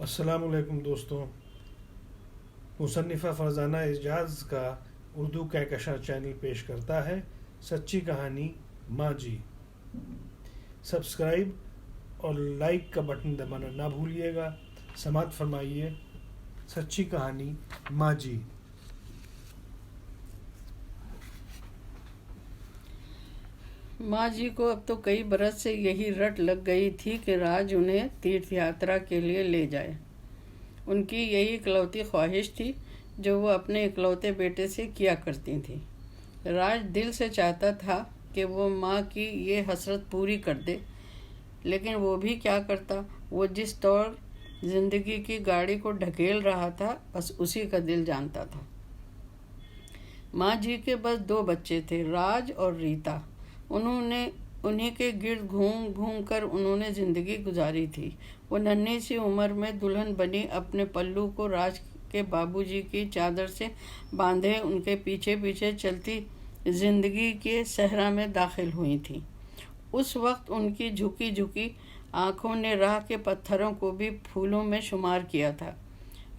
अस्सलामुअलैकुम दोस्तों। मुसन्निफ़ा फ़रज़ाना एजाज़ का उर्दू कहकशा चैनल पेश करता है सच्ची कहानी माँ जी। सब्सक्राइब और लाइक का बटन दबाना ना भूलिएगा। समात फरमाइए सच्ची कहानी माँ जी। माँ जी को अब तो कई बरस से यही रट लग गई थी कि राज उन्हें तीर्थ यात्रा के लिए ले जाए। उनकी यही इकलौती ख्वाहिश थी जो वो अपने इकलौते बेटे से किया करती थी। राज दिल से चाहता था कि वो माँ की ये हसरत पूरी कर दे, लेकिन वो भी क्या करता। वो जिस तौर जिंदगी की गाड़ी को ढकेल रहा था, बस उसी का दिल जानता था। माँ जी के बस दो बच्चे थे, राज और रीता। उन्हीं के गिर्द घूम घूम कर उन्होंने ज़िंदगी गुजारी थी। वो नन्ही सी उम्र में दुल्हन बनी अपने पल्लू को राज के बाबूजी की चादर से बांधे उनके पीछे पीछे चलती जिंदगी के सहरा में दाखिल हुई थी। उस वक्त उनकी झुकी झुकी आंखों ने राह के पत्थरों को भी फूलों में शुमार किया था।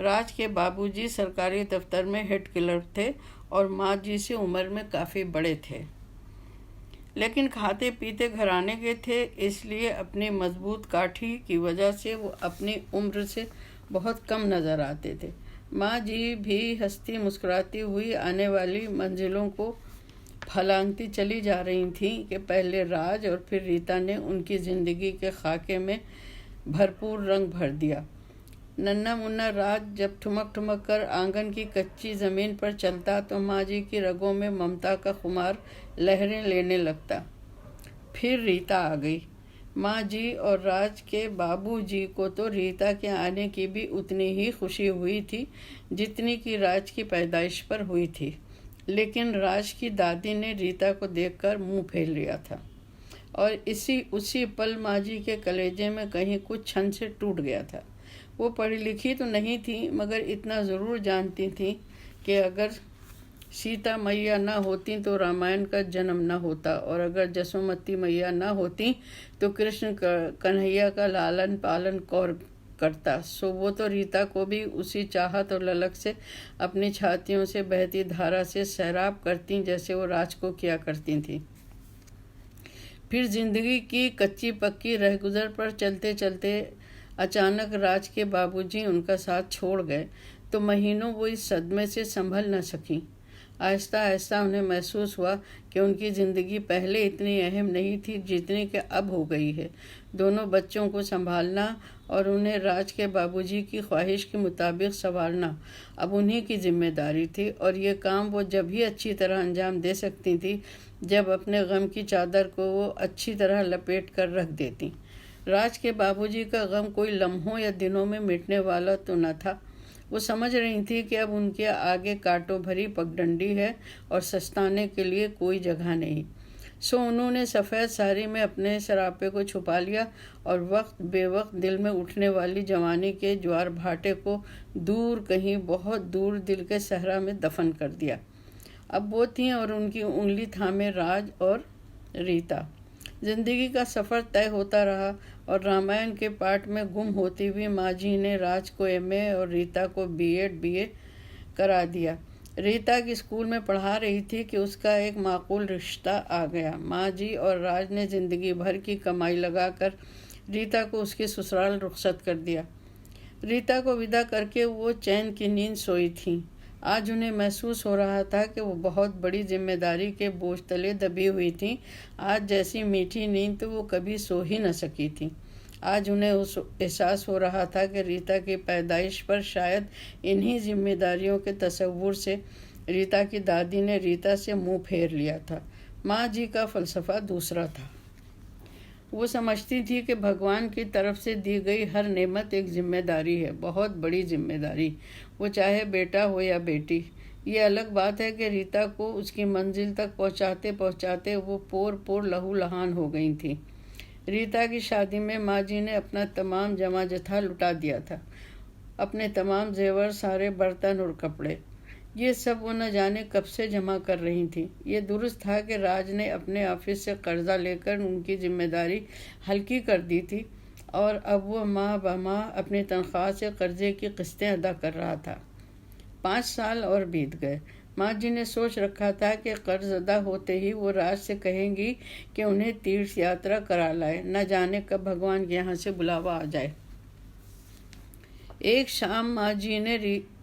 राज के बाबूजी सरकारी दफ्तर में हेड क्लर्क थे और माँ जी से उम्र में काफ़ी बड़े थे, लेकिन खाते पीते घराने के थे, इसलिए अपनी मजबूत काठी की वजह से वो अपनी उम्र से बहुत कम नज़र आते थे। माँ जी भी हंसती मुस्कुराती हुई आने वाली मंजिलों को फलांगती चली जा रही थीं कि पहले राज और फिर रीता ने उनकी ज़िंदगी के खाके में भरपूर रंग भर दिया। नन्ना मुन्ना राज जब ठुमक ठुमक कर आंगन की कच्ची ज़मीन पर चलता तो माँ जी की रगों में ममता का खुमार लहरें लेने लगता। फिर रीता आ गई। माँ जी और राज के बाबू जी को तो रीता के आने की भी उतनी ही खुशी हुई थी जितनी कि राज की पैदाइश पर हुई थी, लेकिन राज की दादी ने रीता को देखकर मुंह फेर लिया था और उसी पल माँ जी के कलेजे में कहीं कुछ छन से टूट गया था। वो पढ़ी लिखी तो नहीं थी, मगर इतना ज़रूर जानती थी कि अगर सीता मैया ना होती तो रामायण का जन्म ना होता, और अगर जसोमती मैया ना होती तो कृष्ण कन्हैया का लालन पालन कौन करता। सो वो तो रीता को भी उसी चाहत और ललक से अपनी छातियों से बहती धारा से सैराब करती जैसे वो राज को किया करती थी। फिर जिंदगी की कच्ची पक्की रहगुजर पर चलते चलते अचानक राज के बाबूजी उनका साथ छोड़ गए तो महीनों वो इस सदमे से संभल न सकीं। आहिस्ता आहिस्ता उन्हें महसूस हुआ कि उनकी ज़िंदगी पहले इतनी अहम नहीं थी जितनी कि अब हो गई है। दोनों बच्चों को संभालना और उन्हें राज के बाबूजी की ख्वाहिश के मुताबिक संवारना अब उन्हीं की जिम्मेदारी थी, और ये काम वो जब ही अच्छी तरह अंजाम दे सकती थी जब अपने गम की चादर को वो अच्छी तरह लपेट कर रख देती। राज के बाबूजी का गम कोई लम्हों या दिनों में मिटने वाला तो न था। वो समझ रही थी कि अब उनके आगे कांटों भरी पगडंडी है और सस्ताने के लिए कोई जगह नहीं। सो उन्होंने सफ़ेद साड़ी में अपने सरापे को छुपा लिया और वक्त बेवक्त दिल में उठने वाली जवानी के ज्वार भाटे को दूर कहीं बहुत दूर दिल के सहरा में दफन कर दिया। अब वो थीं और उनकी उंगली थामे राज और रीता। जिंदगी का सफ़र तय होता रहा और रामायण के पाठ में गुम होती हुई माँ जी ने राज को एमए और रीता को बीए करा दिया। रीता की स्कूल में पढ़ा रही थी कि उसका एक माकूल रिश्ता आ गया। माँ जी और राज ने ज़िंदगी भर की कमाई लगाकर रीता को उसके ससुराल रुखसत कर दिया। रीता को विदा करके वो चैन की नींद सोई थी। आज उन्हें महसूस हो रहा था कि वो बहुत बड़ी जिम्मेदारी के बोझ तले दबी हुई थी। आज जैसी मीठी नींद तो वो कभी सो ही न सकी थी। आज उन्हें उस एहसास हो रहा था कि रीता की पैदाइश पर शायद इन्हीं जिम्मेदारियों के तसव्वुर से रीता की दादी ने रीता से मुंह फेर लिया था। माँ जी का फ़लसफ़ा दूसरा था। वो समझती थी कि भगवान की तरफ से दी गई हर नेमत एक जिम्मेदारी है, बहुत बड़ी जिम्मेदारी, वो चाहे बेटा हो या बेटी। ये अलग बात है कि रीता को उसकी मंजिल तक पहुंचाते पहुंचाते वो पोर पोर लहू लहान हो गई थी। रीता की शादी में माँ जी ने अपना तमाम जमा जथा लुटा दिया था, अपने तमाम जेवर, सारे बर्तन और कपड़े। ये सब वो न जाने कब से जमा कर रही थी। ये दुरुस्त था कि राज ने अपने ऑफिस से कर्जा लेकर उनकी जिम्मेदारी हल्की कर दी थी और अब वो माह बमाह अपनी तनख्वाह से कर्जे की किस्तें अदा कर रहा था। 5 साल और बीत गए। माँ जी ने सोच रखा था कि कर्ज अदा होते ही वो राज से कहेंगी कि उन्हें तीर्थ यात्रा करा लाए, न जाने कब भगवान के यहाँ से बुलावा आ जाए। एक शाम माँ जी ने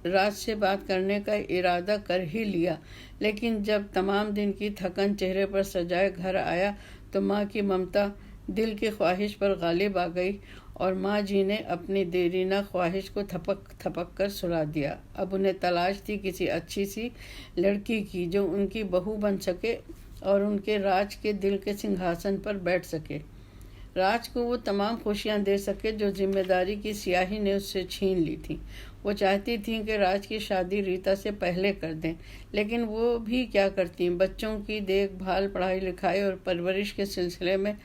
राज से बात करने का इरादा कर ही लिया, लेकिन जब तमाम दिन की थकन चेहरे पर सजाए घर आया तो माँ की ममता दिल की ख्वाहिश पर गालिब आ गई और माँ जी ने अपनी देरीना ख्वाहिश को थपक थपक कर सुला दिया। अब उन्हें तलाश थी किसी अच्छी सी लड़की की जो उनकी बहू बन सके और उनके राज के दिल के सिंहासन पर बैठ सके। राज को वो तमाम खुशियाँ दे सके जो जिम्मेदारी की स्याही ने उससे छीन ली थी। वो चाहती थी कि राज की शादी रीता से पहले कर दें, लेकिन वो भी क्या करती। बच्चों की देखभाल, पढ़ाई लिखाई और परवरिश के सिलसिले में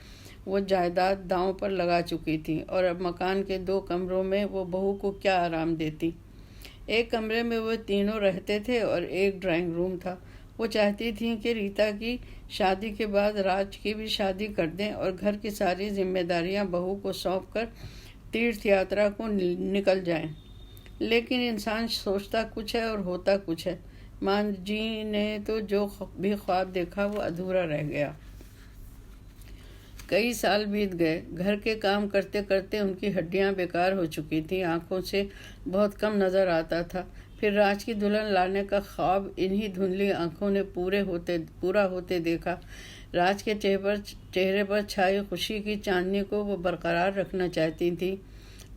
वो जायदाद दांव पर लगा चुकी थी और अब मकान के 2 कमरों में वो बहू को क्या आराम देती। एक कमरे में वो तीनों रहते थे और एक ड्राइंग रूम था। वो चाहती थी कि रीता की शादी के बाद राज की भी शादी कर दें और घर की सारी जिम्मेदारियां बहू को सौंप कर तीर्थ यात्रा को निकल जाएं। लेकिन इंसान सोचता कुछ है और होता कुछ है। माँ जी ने तो जो भी ख्वाब देखा वो अधूरा रह गया। कई साल बीत गए। घर के काम करते करते उनकी हड्डियां बेकार हो चुकी थीं, आंखों से बहुत कम नज़र आता था। फिर राज की दुल्हन लाने का ख्वाब इन्हीं धुंधली आंखों ने पूरा होते देखा। राज के चेहरे पर छाई खुशी की चांदनी को वो बरकरार रखना चाहती थी,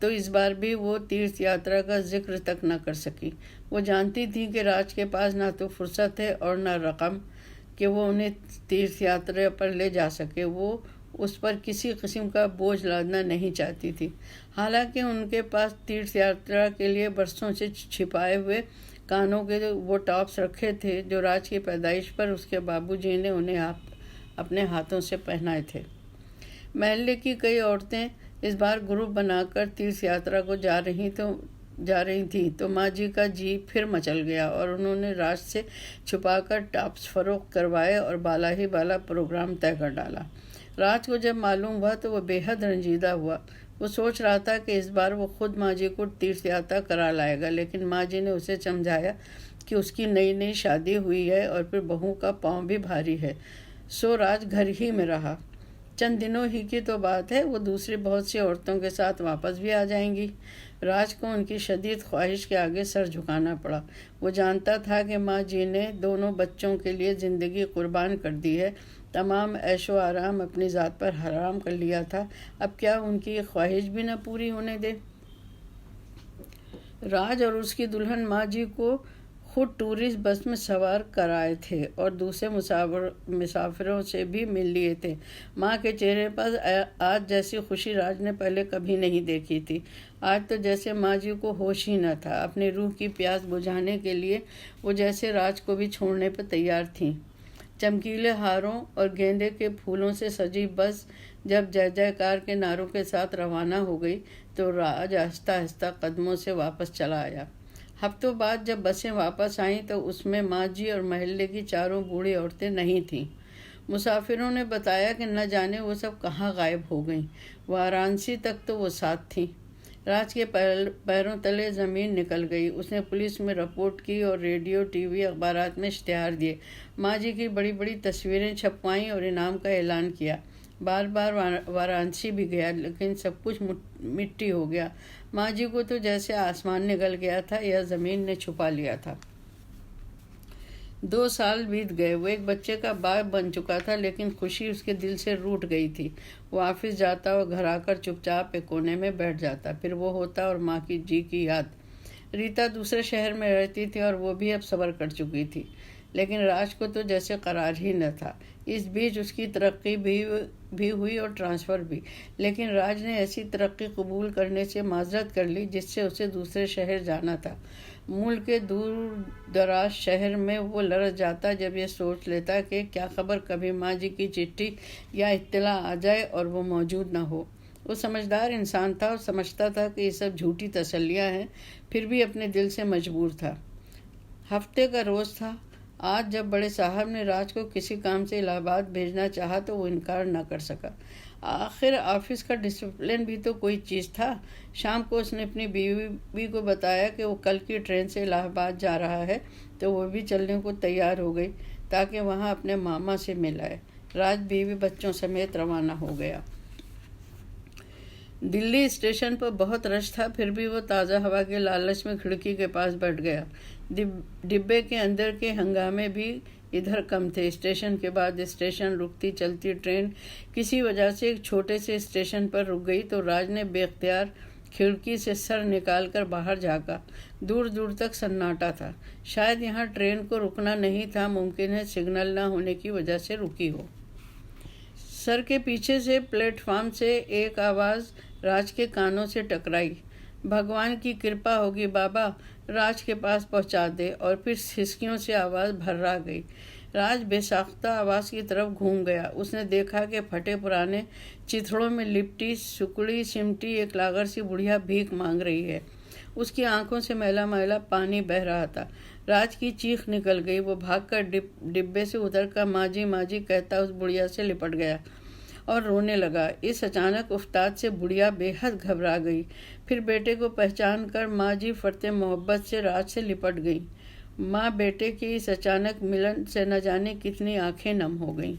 तो इस बार भी वो तीर्थ यात्रा का जिक्र तक न कर सकी। वो जानती थी कि राज के पास ना तो फुर्सत है और न रकम कि वो उन्हें तीर्थ यात्रा पर ले जा सके। वो उस पर किसी किस्म का बोझ लादना नहीं चाहती थी। हालांकि उनके पास तीर्थ यात्रा के लिए बरसों से छिपाए हुए कानों के वो टॉप्स रखे थे जो राज की पैदाइश पर उसके बाबूजी ने उन्हें अपने हाथों से पहनाए थे। महल्ले की कई औरतें इस बार ग्रुप बनाकर तीर्थ यात्रा को जा रही थी तो माँ जी का जी फिर मचल गया और उन्होंने राज से छुपाकर टॉप्स फरोख्त करवाए और बाला ही बाला प्रोग्राम तय कर डाला। राज को जब मालूम हुआ तो वह बेहद रंजीदा हुआ। वो सोच रहा था कि इस बार वो खुद माँ जी को तीर्थ यात्रा करा लाएगा, लेकिन माँ जी ने उसे समझाया कि उसकी नई नई शादी हुई है और फिर बहू का पाँव भी भारी है। सो राज घर ही में रहा। चंद दिनों ही की तो बात है, वो दूसरी बहुत सी औरतों के साथ वापस भी आ जाएंगी। राज को उनकी शदीद ख्वाहिश के आगे सर झुकाना पड़ा। वो जानता था कि माँ जी ने दोनों बच्चों के लिए ज़िंदगी कुर्बान कर दी है, तमाम ऐशो आराम अपनी ज़ात पर हराम कर लिया था। अब क्या उनकी ये ख्वाहिश भी न पूरी होने दे। राज और उसकी दुल्हन माँ जी को खुद टूरिस्ट बस में सवार कराए थे और दूसरे मुसाफिरों से भी मिल लिए थे। माँ के चेहरे पर आज जैसी खुशी राज ने पहले कभी नहीं देखी थी। आज तो जैसे माँ जी को होश ही न था। अपनी रूह की प्यास बुझाने के लिए वो जैसे राज को भी छोड़ने पर तैयार थीं। चमकीले हारों और गेंदे के फूलों से सजी बस जब जय जयकार के नारों के साथ रवाना हो गई तो राज आहिस्ता आहिस्ता कदमों से वापस चला आया। हफ्तों बाद जब बसें वापस आईं तो उसमें माँ जी और महल्ले की चारों बूढ़ी औरतें नहीं थीं। मुसाफिरों ने बताया कि न जाने वो सब कहाँ गायब हो गईं। वाराणसी तक तो वो साथ थीं। राज के पैरों तले ज़मीन निकल गई। उसने पुलिस में रिपोर्ट की और रेडियो, टीवी, अखबारात में इश्तिहार दिए। माँ जी की बड़ी बड़ी तस्वीरें छपवाईं और इनाम का ऐलान किया। बार बार वाराणसी भी गया, लेकिन सब कुछ मिट्टी हो गया। माँ जी को तो जैसे आसमान निकल गया था या ज़मीन ने छुपा लिया था। 2 साल बीत गए। वो एक बच्चे का बाप बन चुका था, लेकिन खुशी उसके दिल से रूठ गई थी। वो ऑफिस जाता और घर आकर चुपचाप एक कोने में बैठ जाता। फिर वो होता और माँ की जी की याद। रीता दूसरे शहर में रहती थी और वो भी अब सब्र कर चुकी थी, लेकिन राज को तो जैसे करार ही न था। इस बीच उसकी तरक्की भी हुई और ट्रांसफ़र भी, लेकिन राज ने ऐसी तरक्की कबूल करने से माजरत कर ली जिससे उसे दूसरे शहर जाना था। मूल के दूर दराज शहर में वो लरज़ जाता जब ये सोच लेता कि क्या खबर कभी माँ जी की चिट्ठी या इत्तला आ जाए और वो मौजूद न हो। वो समझदार इंसान था और समझता था कि ये सब झूठी तसल्लियाँ हैं, फिर भी अपने दिल से मजबूर था। हफ्ते का रोज़ था। आज जब बड़े साहब ने राज को किसी काम से इलाहाबाद भेजना चाहा तो वो इनकार न कर सका। आखिर ऑफिस का डिसिप्लिन भी तो कोई चीज़ था। शाम को उसने अपनी बीवी को बताया कि वो कल की ट्रेन से इलाहाबाद जा रहा है, तो वो भी चलने को तैयार हो गई ताकि वहाँ अपने मामा से मिल आए। राज बीवी बच्चों समेत रवाना हो गया। दिल्ली स्टेशन पर बहुत रश था, फिर भी वो ताज़ा हवा के लालच में खिड़की के पास बैठ गया। डिब्बे के अंदर के हंगामे भी इधर कम थे। स्टेशन के बाद स्टेशन रुकती चलती ट्रेन किसी वजह से एक छोटे से स्टेशन पर रुक गई तो राज ने बेख्तियार खिड़की से सर निकालकर बाहर झाँका। दूर दूर तक सन्नाटा था। शायद यहाँ ट्रेन को रुकना नहीं था, मुमकिन है सिग्नल न होने की वजह से रुकी हो। सर के पीछे से प्लेटफार्म से एक आवाज़ राज के कानों से टकराई। भगवान की कृपा होगी बाबा, राज के पास पहुंचा दे। और फिर सिसकियों से आवाज़ भर्रा गई। राज बेसाख्ता आवाज़ की तरफ घूम गया। उसने देखा कि फटे पुराने चिथड़ों में लिपटी सुकड़ी सिमटी एक लागर सी बुढ़िया भीख मांग रही है। उसकी आंखों से मैला मैला पानी बह रहा था। राज की चीख निकल गई। वो भागकर डिब्बे से उतरकर माजी माजी कहता उस बुढ़िया से लिपट गया और रोने लगा। इस अचानक उफ्ताद से बुढ़िया बेहद घबरा गई। फिर बेटे को पहचान कर माँ जी फरते मोहब्बत से राज से लिपट गई। माँ बेटे के इस अचानक मिलन से न जाने कितनी आंखें नम हो गईं।